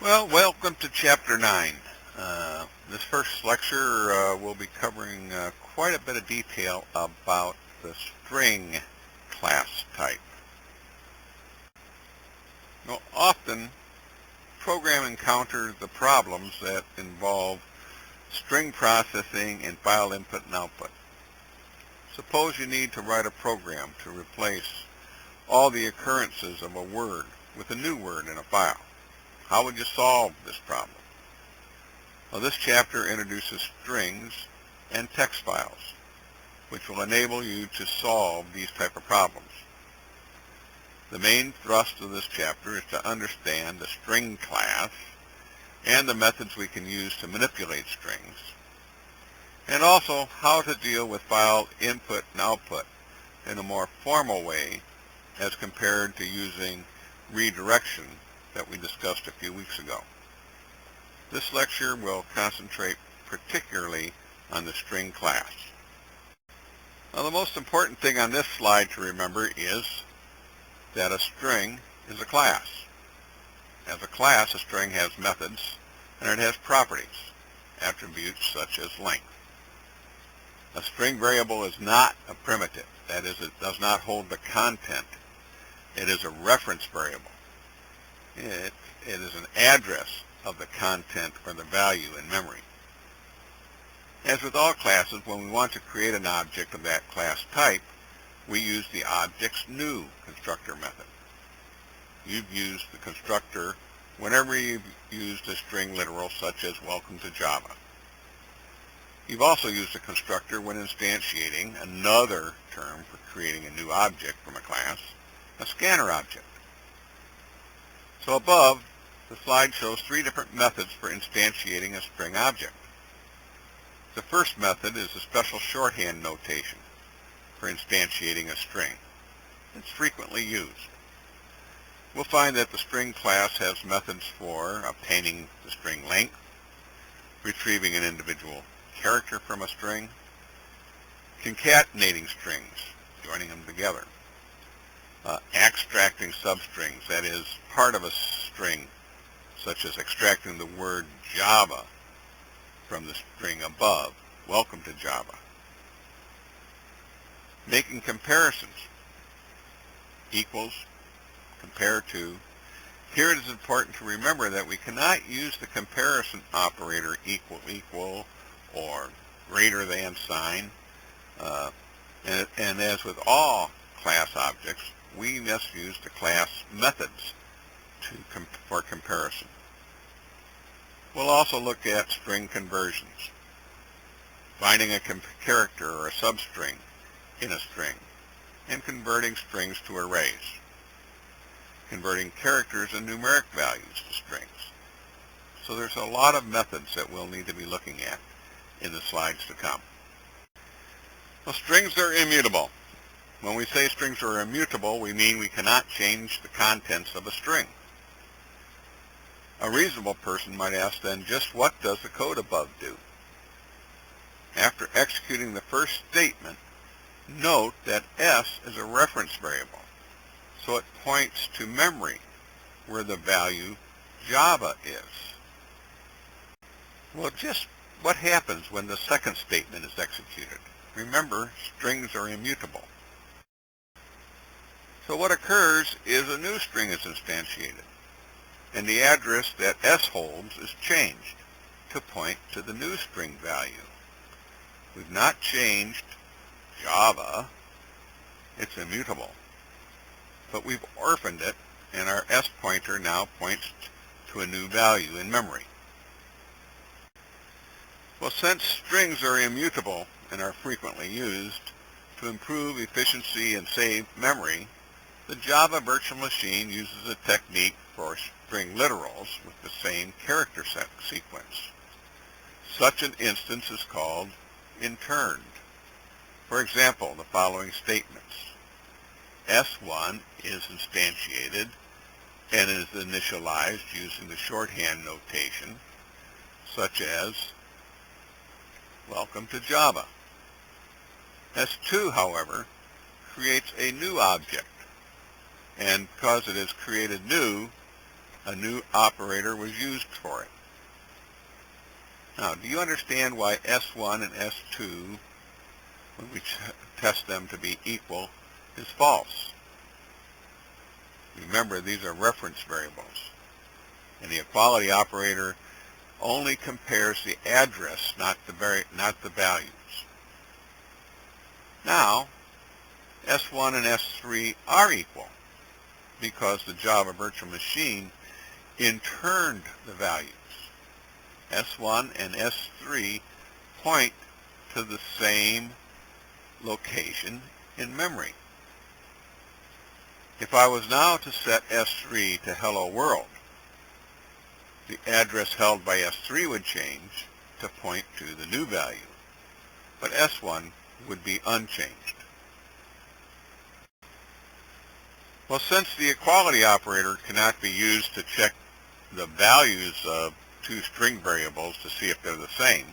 Well, welcome to Chapter 9. This first lecture will be covering quite a bit of detail about the string class type. Now, often, program encounters the problems that involve string processing and file input and output. Suppose you need to write a program to replace all the occurrences of a word with a new word in a file. How would you solve this problem? Well, this chapter introduces strings and text files, which will enable you to solve these type of problems. The main thrust of this chapter is to understand the string class and the methods we can use to manipulate strings, and also how to deal with file input and output in a more formal way as compared to using redirection that we discussed a few weeks ago. This lecture will concentrate particularly on the string class. Now, the most important thing on this slide to remember is that a string is a class. As a class, a string has methods and it has properties, attributes such as length. A string variable is not a primitive. That is, it does not hold the content. It is a reference variable. It is an address of the content or the value in memory. As with all classes, when we want to create an object of that class type, we use the object's new constructor method. You've used the constructor whenever you've used a string literal such as welcome to Java. You've also used a constructor when instantiating another term for creating a new object from a class, a scanner object. So above, the slide shows three different methods for instantiating a string object. The first method is a special shorthand notation for instantiating a string. It's frequently used. We'll find that the string class has methods for obtaining the string length, retrieving an individual character from a string, concatenating strings, joining them together, extracting substrings, that is, part of a string, such as extracting the word Java from the string above, welcome to Java. Making comparisons, equals, compare to. Here it is important to remember that we cannot use the comparison operator equal or greater than sign. And as with all class objects, we must use the class methods for comparison. We'll also look at string conversions, finding a character or a substring in a string, and converting strings to arrays, converting characters and numeric values to strings. So there's a lot of methods that we'll need to be looking at in the slides to come. Well, strings are immutable. When we say strings are immutable, we mean we cannot change the contents of a string. A reasonable person might ask then, just what does the code above do? After executing the first statement, note that S is a reference variable, so it points to memory where the value Java is. Well, just what happens when the second statement is executed? Remember, strings are immutable. So what occurs is a new string is instantiated, and the address that S holds is changed to point to the new string value. We've not changed Java, it's immutable, but we've orphaned it, and our S pointer now points to a new value in memory. Well, since strings are immutable and are frequently used, to improve efficiency and save memory, the Java virtual machine uses a technique for string literals with the same character sequence. Such an instance is called interned. For example, the following statements. S1 is instantiated and is initialized using the shorthand notation, such as welcome to Java. S2, however, creates a new object, and because it is created new, a new operator was used for it. Now, do you understand why S1 and S2, when we test them to be equal, is false? Remember, these are reference variables, and the equality operator only compares the address, not the values. Now, S1 and S3 are equal because the Java virtual machine interned the values. S1 and S3 point to the same location in memory. If I was now to set S3 to hello world, the address held by S3 would change to point to the new value, but S1 would be unchanged. Well, since the equality operator cannot be used to check the values of two string variables to see if they're the same,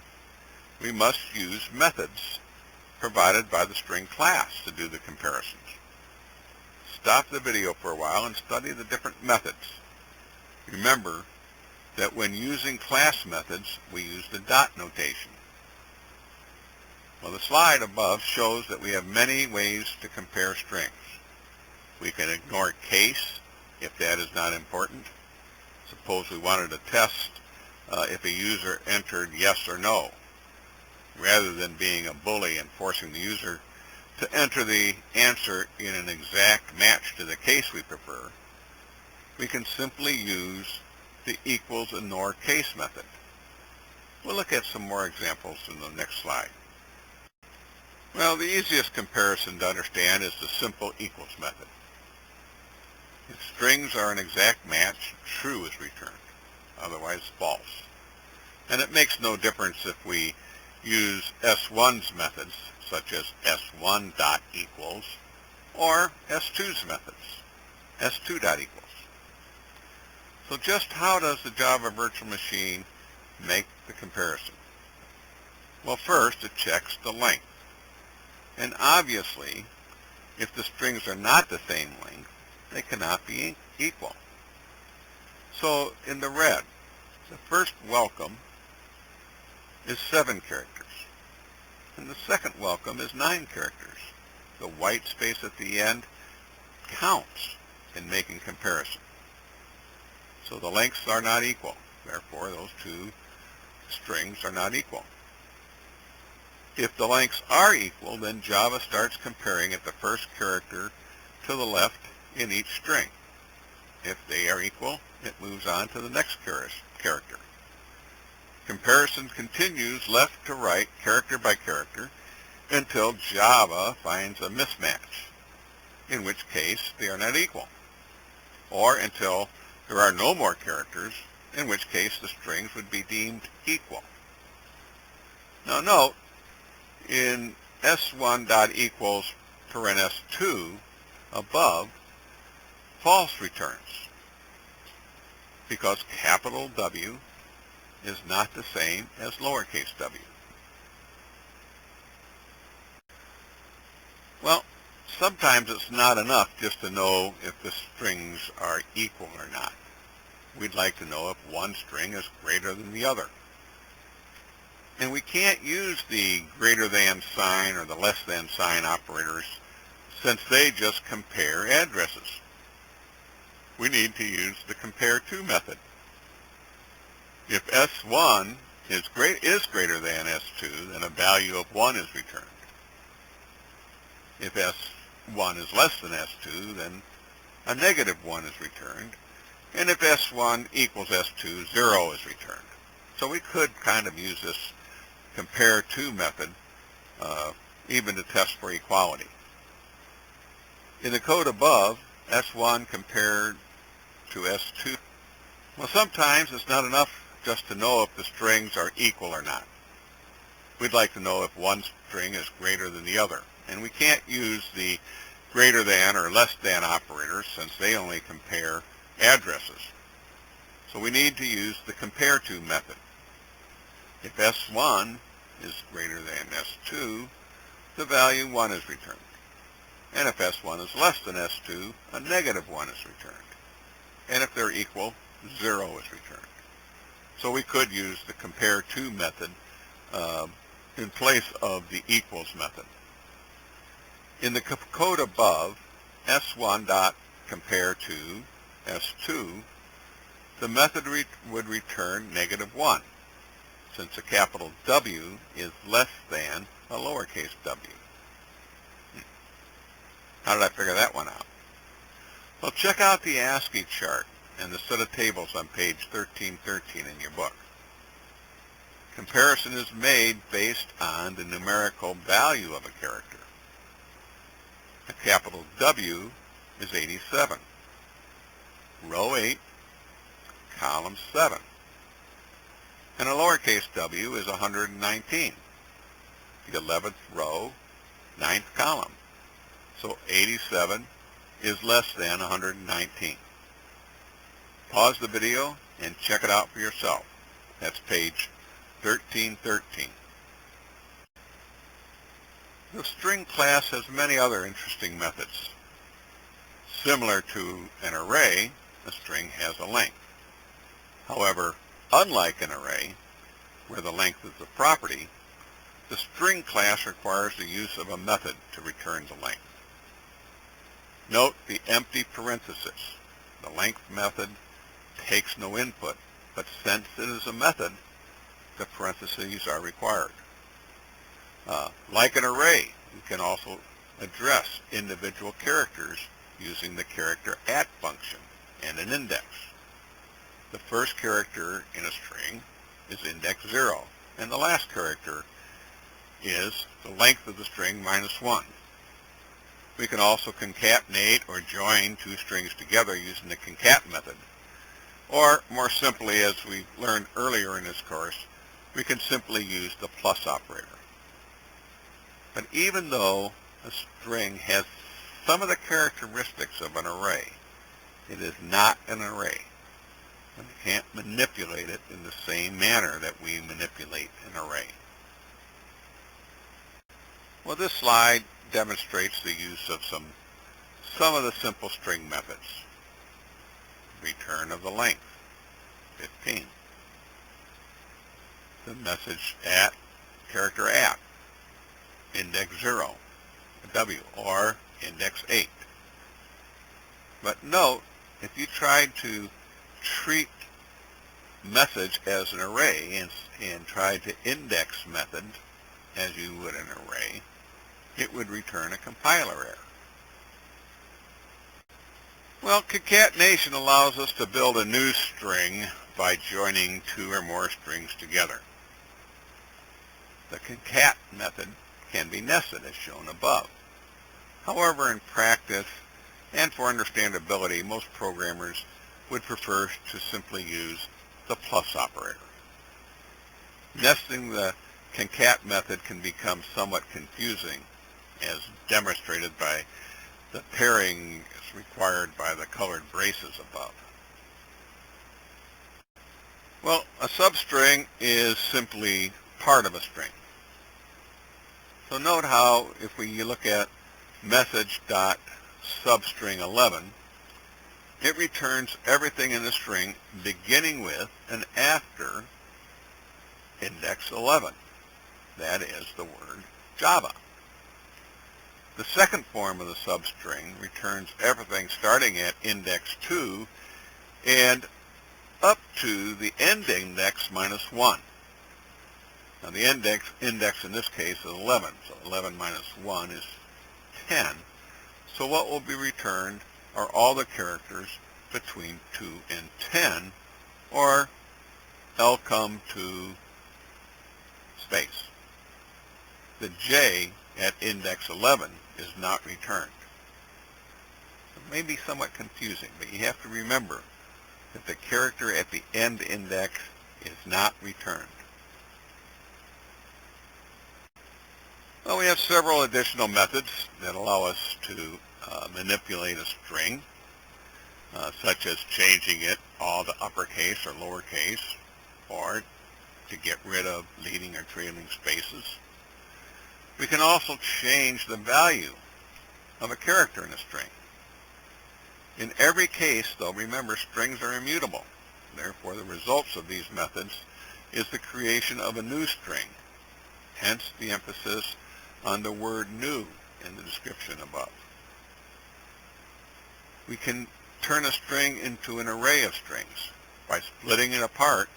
we must use methods provided by the string class to do the comparisons. Stop the video for a while and study the different methods. Remember that when using class methods, we use the dot notation. Well, the slide above shows that we have many ways to compare strings. We can ignore case if that is not important. Suppose we wanted to test if a user entered yes or no. Rather than being a bully and forcing the user to enter the answer in an exact match to the case we prefer, we can simply use the equals and nor case method. We'll look at some more examples in the next slide. Well, the easiest comparison to understand is the simple equals method. If strings are an exact match, true is returned, otherwise false. And it makes no difference if we use S1's methods, such as S1.equals, or S2's methods, S2.equals. So just how does the Java virtual machine make the comparison? Well, first it checks the length. And obviously, if the strings are not the same length, they cannot be equal. So in the red, the first welcome is 7 characters, and the second welcome is 9 characters. The white space at the end counts in making comparison. So the lengths are not equal. Therefore, those two strings are not equal. If the lengths are equal, then Java starts comparing at the first character to the left in each string. If they are equal, it moves on to the next character. Comparison continues left to right, character by character, until Java finds a mismatch, in which case they are not equal, or until there are no more characters, in which case the strings would be deemed equal. Now note, in S1.equals paren S2 above, false returns, because capital W is not the same as lowercase w. Well, sometimes it's not enough just to know if the strings are equal or not. We'd like to know if one string is greater than the other. And we can't use the greater than sign or the less than sign operators since they just compare addresses. We need to use the compare-to method. If S1 is greater than S2, then a value of 1 is returned. If S1 is less than S2, then a negative 1 is returned. And if S1 equals S2, 0 is returned. So we could kind of use this compare-to method even to test for equality. In the code above, S1 compared to S2. Well, sometimes it's not enough just to know if the strings are equal or not. We'd like to know if one string is greater than the other. And we can't use the greater than or less than operators since they only compare addresses. So we need to use the compare-to method. If S1 is greater than S2, the value 1 is returned. And if S1 is less than S2, a negative 1 is returned. And if they're equal, 0 is returned. So we could use the Compareto method in place of the equals method. In the code above, S1 dot compare to S2, the method would return -1, since a capital W is less than a lowercase w. How did I figure that one out? Well, check out the ASCII chart and the set of tables on page 1313 in your book. Comparison is made based on the numerical value of a character. A capital W is 87, row 8, column 7. And a lowercase w is 119, the 11th row, 9th column. So 87 is less than 119. Pause the video and check it out for yourself. That's page 1313. The string class has many other interesting methods. Similar to an array, a string has a length. However, unlike an array, where the length is a property, the string class requires the use of a method to return the length. Note the empty parenthesis. The length method takes no input, but since it is a method, the parentheses are required. Like an array, you can also address individual characters using the character @ function and an index. The first character in a string is index 0, and the last character is the length of the string -1. We can also concatenate or join two strings together using the concat method. Or, more simply, as we learned earlier in this course, we can simply use the plus operator. But even though a string has some of the characteristics of an array, it is not an array. And we can't manipulate it in the same manner that we manipulate an array. Well, this slide demonstrates the use of some of the simple string methods. Return of the length, 15. The message @ character @ index 0, W, or index 8. But note, if you tried to treat message as an array and tried to index method as you would an array, it would return a compiler error. Well, concatenation allows us to build a new string by joining two or more strings together. The concat method can be nested as shown above. However, in practice and for understandability, most programmers would prefer to simply use the plus operator. Nesting the concat method can become somewhat confusing, as demonstrated by the pairing required by the colored braces above. Well, a substring is simply part of a string. So note how if we look at message.substring11, it returns everything in the string beginning with and after index 11. That is the word Java. The second form of the substring returns everything starting at index 2 and up to the end index -1. Now the index in this case is 11, so 11 minus 1 is 10. So what will be returned are all the characters between 2 and 10, or L to space. The J at index 11 is not returned. It may be somewhat confusing, but you have to remember that the character at the end index is not returned. Well, we have several additional methods that allow us to manipulate a string, such as changing it all to uppercase or lowercase, or to get rid of leading or trailing spaces. We can also change the value of a character in a string. In every case, though, remember strings are immutable, Therefore, the results of these methods is the creation of a new string, hence the emphasis on the word new in the description above. We can turn a string into an array of strings by splitting it apart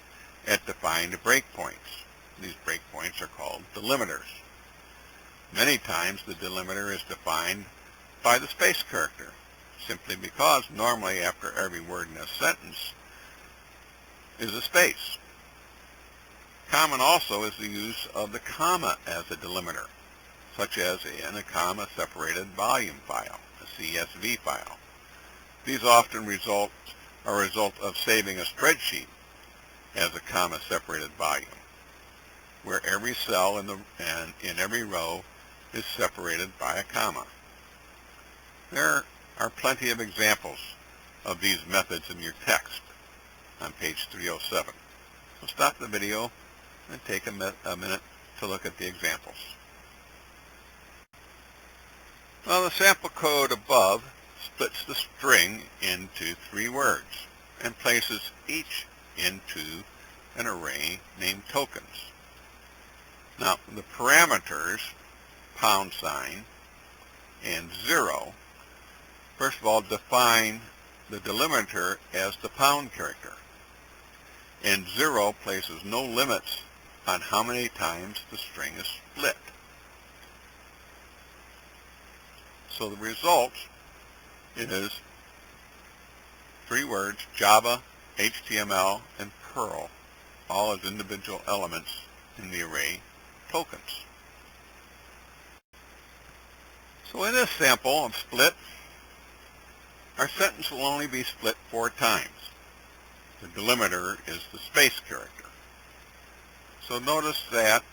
at defined breakpoints. These breakpoints are called delimiters. Many times the delimiter is defined by the space character, simply because normally after every word in a sentence is a space. Common also is the use of the comma as a delimiter, such as in a comma-separated volume file, a CSV file. These often are a result of saving a spreadsheet as a comma-separated volume, where every cell in every row is separated by a comma. There are plenty of examples of these methods in your text on page 307. So stop the video and take a minute to look at the examples. Well, the sample code above splits the string into 3 words and places each into an array named tokens. Now, the parameters, $, and 0, first of all, define the delimiter as the pound character, and 0 places no limits on how many times the string is split. So the result is 3 words, Java, HTML, and Perl, all as individual elements in the array tokens. So in this sample of split, our sentence will only be split 4 times. The delimiter is the space character. So notice that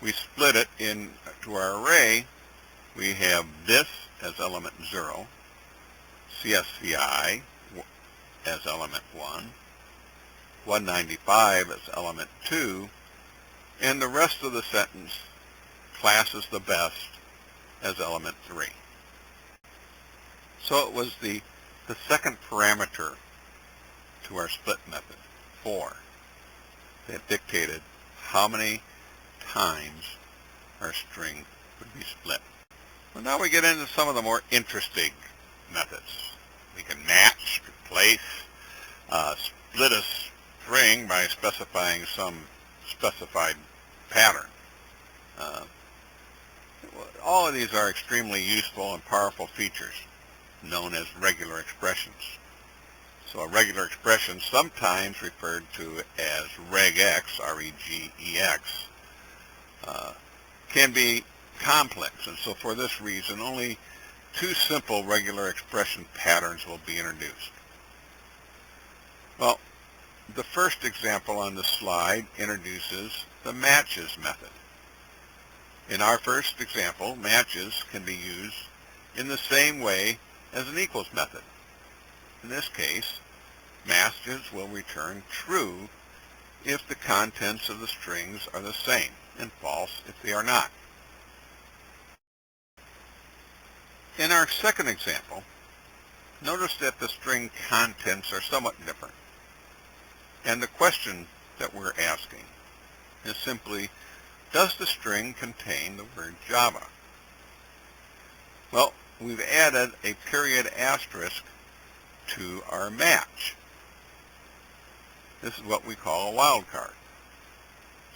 we split it into our array. We have this as element 0, CSVI as element 1, 195 as element 2, and the rest of the sentence, class is the best, as element 3. So it was the second parameter to our split method, 4, that dictated how many times our string would be split. Well, now we get into some of the more interesting methods. We can match, replace, split a string by specifying some specified pattern. All of these are extremely useful and powerful features known as regular expressions. So a regular expression, sometimes referred to as regex, R-E-G-E-X, can be complex, and so for this reason only 2 simple regular expression patterns will be introduced. Well, the first example on the slide introduces the matches method. In our first example, matches can be used in the same way as an equals method. In this case, matches will return true if the contents of the strings are the same, and false if they are not. In our second example, notice that the string contents are somewhat different. And the question that we're asking is simply, does the string contain the word Java? Well, we've added a period asterisk to our match. This is what we call a wildcard.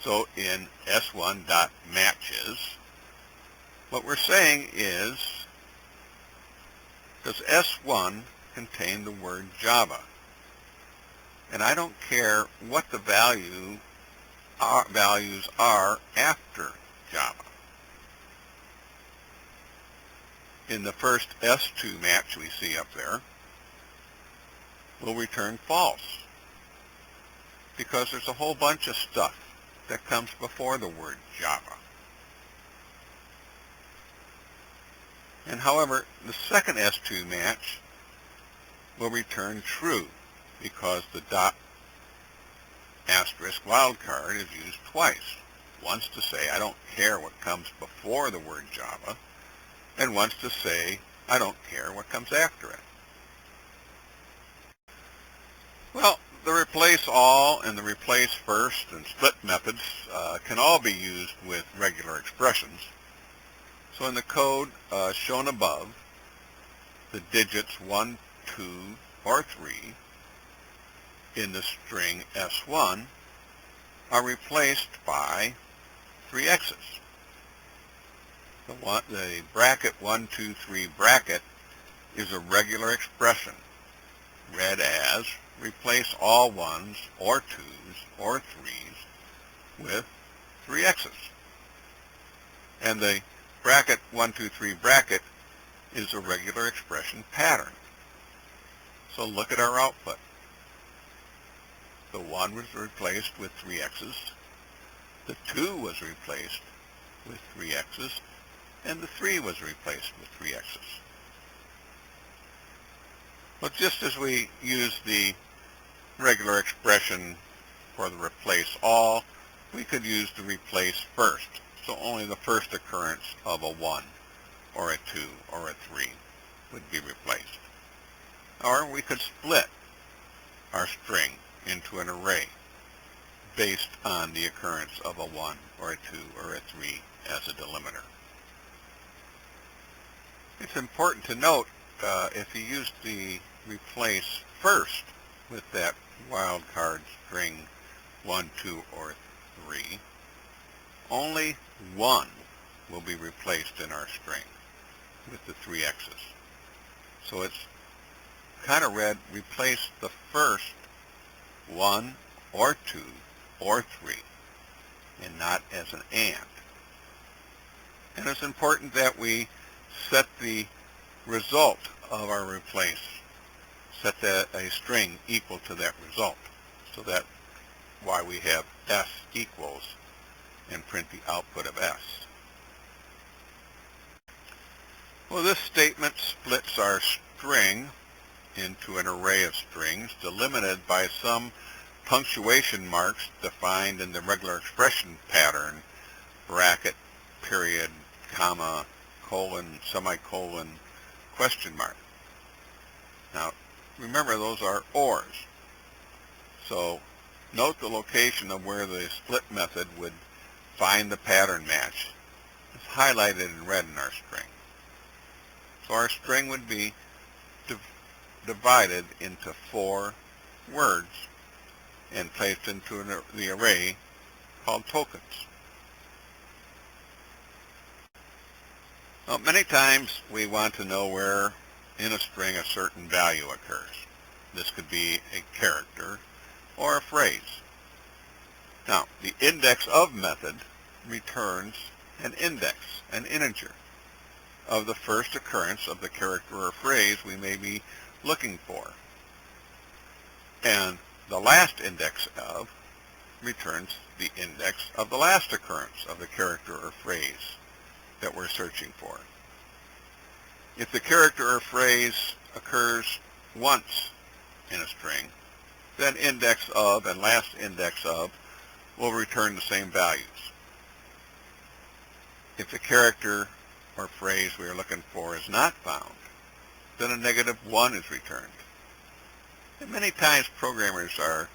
So in s1.matches, what we're saying is, does S1 contain the word Java? And I don't care what the values are after Java. In the first S2 match we see up there, we'll return false, because there's a whole bunch of stuff that comes before the word Java. And however, the second S2 match will return true, because the dot asterisk wildcard is used twice. Once to say I don't care what comes before the word Java, and once to say I don't care what comes after it. Well, The replace all and the replace first and split methods can all be used with regular expressions. So in the code shown above, the digits 1, 2, or 3 in the string S1 are replaced by 3 X's. The bracket 1, 2, 3 bracket is a regular expression, read as replace all 1s or 2s or 3s with 3 X's. And the bracket 1, 2, 3 bracket is a regular expression pattern. So look at our output. The 1 was replaced with 3 X's, the 2 was replaced with 3 X's, and the 3 was replaced with 3 X's. Well, just as we use the regular expression for the replace all, we could use the replace first, so only the first occurrence of a 1 or a 2 or a 3 would be replaced. Or we could split our string into an array based on the occurrence of a 1 or a 2 or a 3 as a delimiter. It's important to note if you use the replace first with that wildcard string 1, 2, or 3, only 1 will be replaced in our string with the 3 X's. So it's kind of read replace the first 1 or 2 or 3 and not as an and. And it's important that we set the result of our replace, set a string equal to that result. So that's why we have S equals and print the output of S. Well, this statement splits our string into an array of strings delimited by some punctuation marks defined in the regular expression pattern, bracket, period, comma, colon, semicolon, question mark. Now, remember those are ORs. So note the location of where the split method would find the pattern match. It's highlighted in red in our string. So our string would be divided into 4 words and placed into the array called tokens. Now, many times we want to know where in a string a certain value occurs. This could be a character or a phrase. Now, the index of method returns an index, an integer, of the first occurrence of the character or phrase we may be looking for. And the last index of returns the index of the last occurrence of the character or phrase that we're searching for. If the character or phrase occurs once in a string, then index of and last index of will return the same values. If the character or phrase we are looking for is not found, then a -1 is returned. And many times programmers are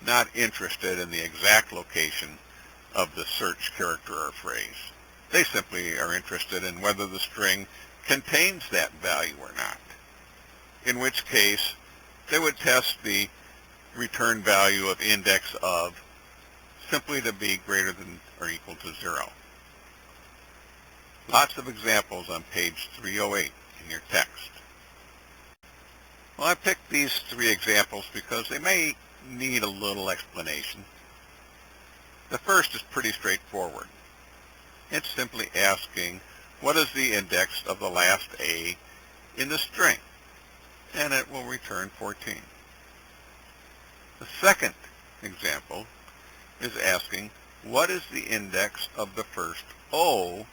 not interested in the exact location of the search character or phrase. They simply are interested in whether the string contains that value or not, in which case they would test the return value of index of simply to be greater than or equal to 0. Lots of examples on page 308 in your text. Well, I picked these 3 examples because they may need a little explanation. The first is pretty straightforward. It's simply asking what is the index of the last A in the string, and it will return 14. The second example is asking what is the index of the first O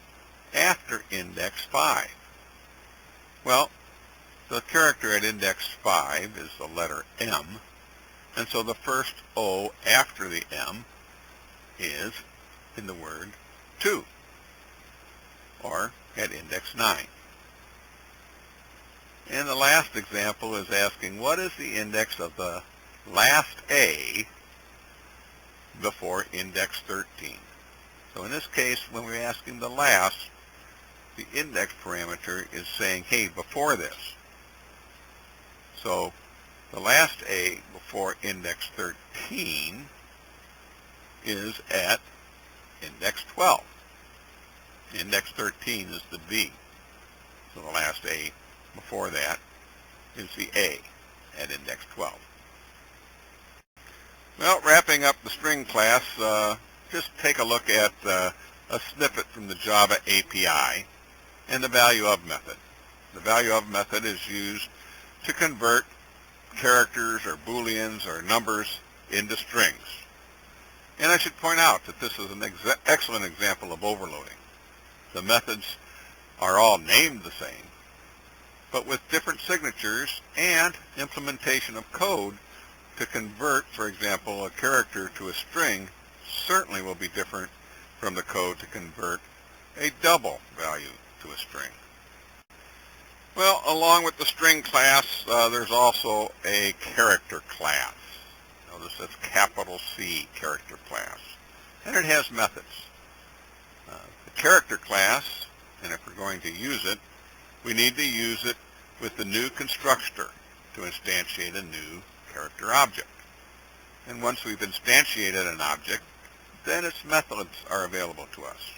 after index 5. Well, the character at index 5 is the letter M, and so the first O after the M is in the word 2, or at index 9. And the last example is asking what is the index of the last A before index 13. So in this case, when we're asking the last, the index parameter is saying, hey, before this. So the last A before index 13 is at index 12. Index 13 is the B. So the last A before that is the A at index 12. Well, wrapping up the string class, just take a look at a snippet from the Java API and the value of method. The value of method is used to convert characters or booleans or numbers into strings. And I should point out that this is an excellent example of overloading. The methods are all named the same, but with different signatures and implementation of code to convert, for example, a character to a string certainly will be different from the code to convert a double value to a string. Well, along with the string class, there's also a character class. Notice that's capital C, character class. And it has methods. The character class, and if we're going to use it, we need to use it with the new constructor to instantiate a new character object. And once we've instantiated an object, then its methods are available to us.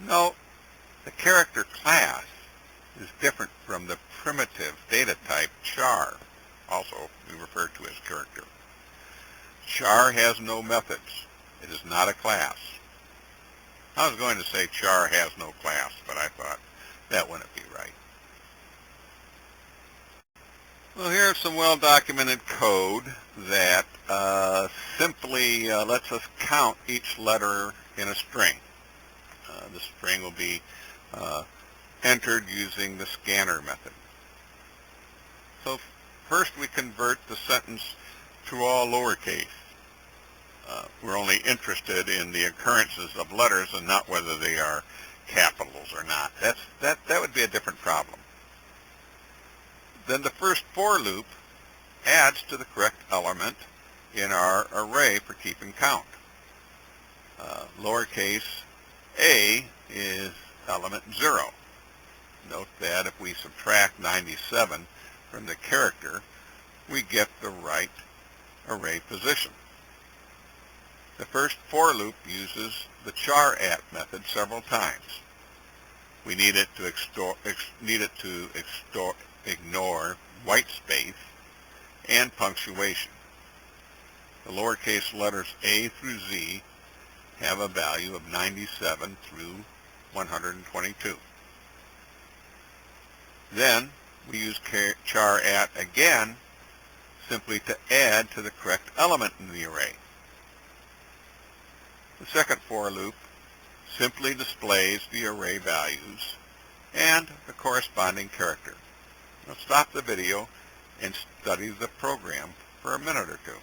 Note, the character class is different from the primitive data type char, also we refer to as character. Char has no methods. It is not a class. I was going to say char has no class, but I thought that wouldn't be right. Well, here's some well-documented code that simply lets us count each letter in a string. The string will be entered using the scanner method. So first we convert the sentence to all lowercase. We're only interested in the occurrences of letters and not whether they are capitals or not. That would be a different problem. Then the first for loop adds to the correct element in our array for keeping count. Lowercase a is element 0. Note that if we subtract 97 from the character, we get the right array position. The first for loop uses the char at method several times. We need it to ignore white space and punctuation. The lowercase letters A through Z have a value of 97 through 122. Then we use char at again simply to add to the correct element in the array. The second for loop simply displays the array values and the corresponding character. Now stop the video and study the program for a minute or two.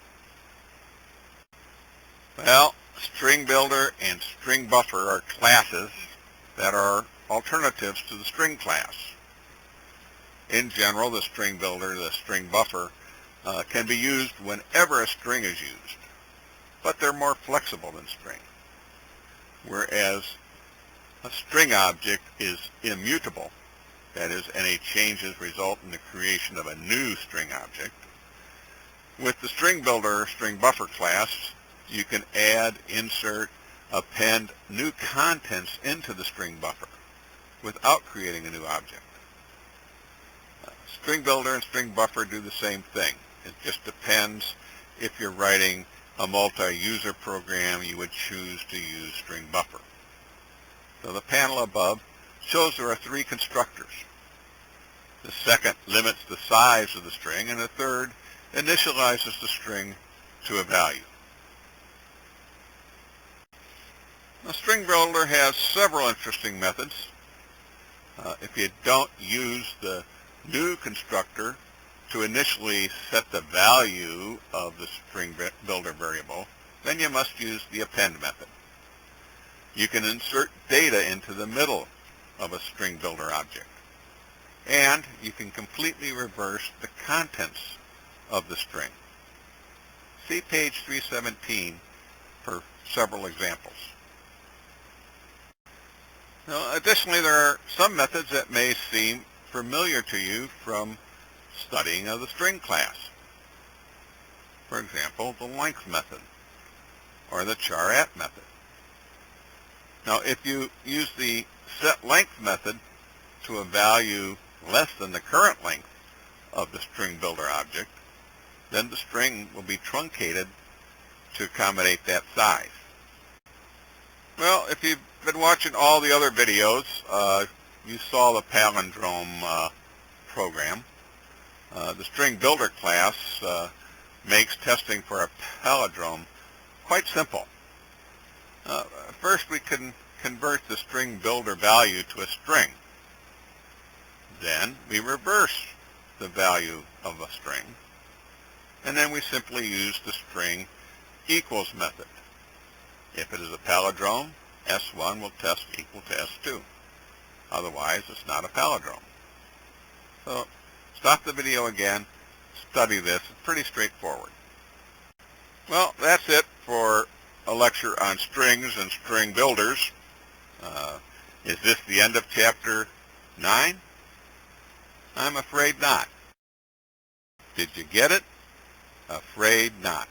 Well, string builder and string buffer are classes that are alternatives to the string class. In general, the string builder, the string buffer, can be used whenever a string is used, but they're more flexible than string. Whereas a string object is immutable, that is, any changes result in the creation of a new string object. With the string builder, string buffer class, you can add, insert, append new contents into the string buffer without creating a new object. String builder and string buffer do the same thing. It just depends if you're writing a multi-user program, you would choose to use string buffer. So the panel above shows there are 3 constructors. The second limits the size of the string, and the third initializes the string to a value. The string builder has several interesting methods. If you don't use the new constructor to initially set the value of the string builder variable, then you must use the append method. You can insert data into the middle of a string builder object, and you can completely reverse the contents of the string. See page 317 for several examples. Now, additionally, there are some methods that may seem familiar to you from studying of the string class. For example, the length method or the char-at method. Now, if you use the set length method to a value less than the current length of the string builder object, then the string will be truncated to accommodate that size. Well, if you've been watching all the other videos, you saw the Palindrome program. The string builder class makes testing for a palindrome quite simple. First, we can convert the string builder value to a string. Then we reverse the value of a string, and then we simply use the string equals method. If it is a palindrome, S1 will test equal to S2. Otherwise, it's not a palindrome. So, stop the video again, study this. It's pretty straightforward. Well, that's it for a lecture on strings and string builders. Is this the end of Chapter 9? I'm afraid not. Did you get it? Afraid not.